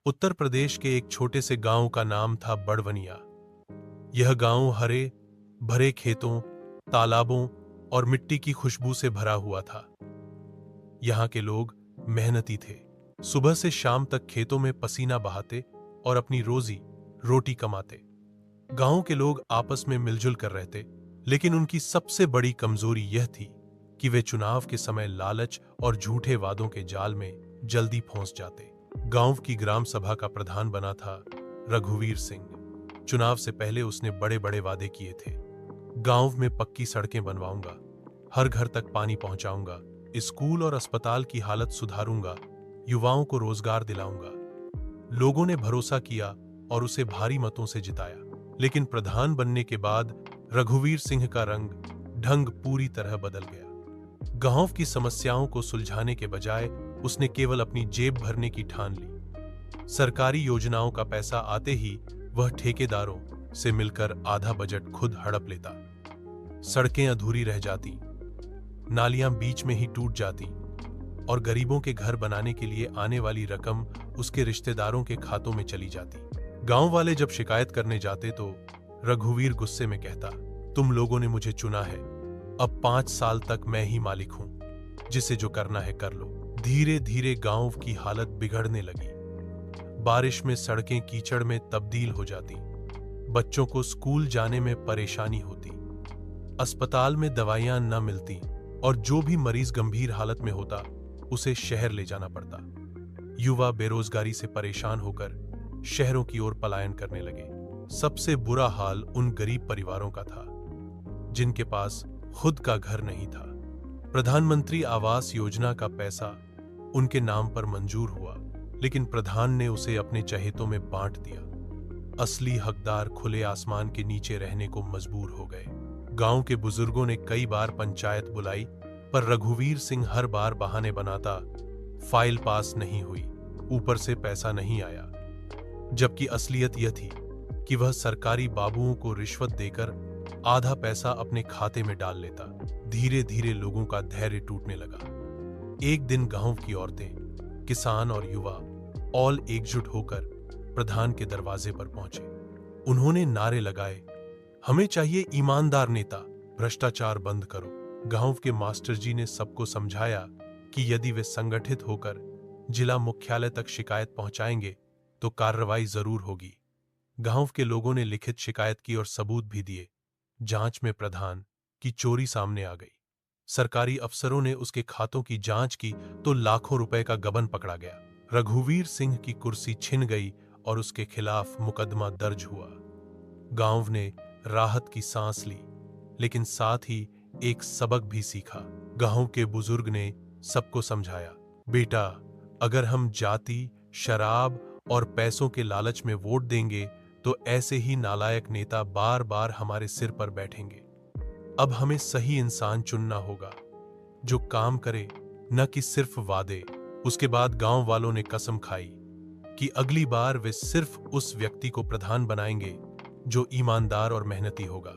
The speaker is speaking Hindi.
उत्तर प्रदेश के एक छोटे से गांव का नाम था बड़वनिया। यह गांव हरे भरे खेतों, तालाबों और मिट्टी की खुशबू से भरा हुआ था। यहाँ के लोग मेहनती थे। सुबह से शाम तक खेतों में पसीना बहाते और अपनी रोजी रोटी कमाते। गांव के लोग आपस में मिलजुल कर रहते, लेकिन उनकी सबसे बड़ी कमजोरी यह थी कि वे चुनाव के समय लालच और झूठे वादों के जाल में जल्दी फंस जाते। गांव की ग्राम सभा का प्रधान बना था रघुवीर सिंह। चुनाव से पहले उसने बड़े बड़े वादे किए थे। गांव में पक्की सड़कें बनवाऊंगा, हर घर तक पानी पहुंचाऊंगा, स्कूल और अस्पताल की हालत सुधारूंगा, युवाओं को रोजगार दिलाऊंगा। लोगों ने भरोसा किया और उसे भारी मतों से जिताया। लेकिन प्रधान बनने के बाद रघुवीर सिंह का रंग ढंग पूरी तरह बदल गया। गांव की समस्याओं को सुलझाने के बजाय उसने केवल अपनी जेब भरने की ठान ली। सरकारी योजनाओं का पैसा आते ही वह ठेकेदारों से मिलकर आधा बजट खुद हड़प लेता। सड़कें अधूरी रह जाती, नालियां बीच में ही टूट जाती और गरीबों के घर बनाने के लिए आने वाली रकम उसके रिश्तेदारों के खातों में चली जाती। गांव वाले जब शिकायत करने जाते तो रघुवीर गुस्से में कहता, तुम लोगों ने मुझे चुना है, अब 5 साल तक मैं ही मालिक हूं, जिसे जो करना है कर लो। धीरे धीरे गांव की हालत बिगड़ने लगी। बारिश में सड़कें कीचड़ में तब्दील हो जाती, बच्चों को स्कूल जाने में परेशानी होती, अस्पताल में दवाइयां न मिलती और जो भी मरीज गंभीर हालत में होता उसे शहर ले जाना पड़ता। युवा बेरोजगारी से परेशान होकर शहरों की ओर पलायन करने लगे। सबसे बुरा हाल उन गरीब परिवारों का था जिनके पास खुद का घर नहीं था। प्रधानमंत्री आवास योजना का पैसा उनके नाम पर मंजूर हुआ, लेकिन प्रधान ने उसे अपने चहेतों में बांट दिया। असली हकदार खुले आसमान के नीचे रहने को मजबूर हो गए। गांव के बुजुर्गों ने कई बार पंचायत बुलाई, पर रघुवीर सिंह हर बार बहाने बनाता, फाइल पास नहीं हुई, ऊपर से पैसा नहीं आया। जबकि असलियत यह थी कि वह सरकारी बाबुओं को रिश्वत देकर आधा पैसा अपने खाते में डाल लेता। धीरे धीरे लोगों का धैर्य टूटने लगा। एक दिन गांव की औरतें, किसान और युवा ऑल एकजुट होकर प्रधान के दरवाजे पर पहुंचे। उन्होंने नारे लगाए, हमें चाहिए ईमानदार नेता, भ्रष्टाचार बंद करो। गांव के मास्टर जी ने सबको समझाया कि यदि वे संगठित होकर जिला मुख्यालय तक शिकायत पहुंचाएंगे तो कार्रवाई जरूर होगी। गांव के लोगों ने लिखित शिकायत की और सबूत भी दिए। जांच में प्रधान की चोरी सामने आ गई। सरकारी अफसरों ने उसके खातों की जांच की तो लाखों रुपए का गबन पकड़ा गया। रघुवीर सिंह की कुर्सी छिन गई और उसके खिलाफ मुकदमा दर्ज हुआ। गांव ने राहत की सांस ली, लेकिन साथ ही एक सबक भी सीखा। गांव के बुजुर्ग ने सबको समझाया, बेटा, अगर हम जाति, शराब और पैसों के लालच में वोट देंगे तो ऐसे ही नालायक नेता बार बार हमारे सिर पर बैठेंगे। अब हमें सही इंसान चुनना होगा जो काम करे, न कि सिर्फ वादे। उसके बाद गांव वालों ने कसम खाई कि अगली बार वे सिर्फ उस व्यक्ति को प्रधान बनाएंगे जो ईमानदार और मेहनती होगा।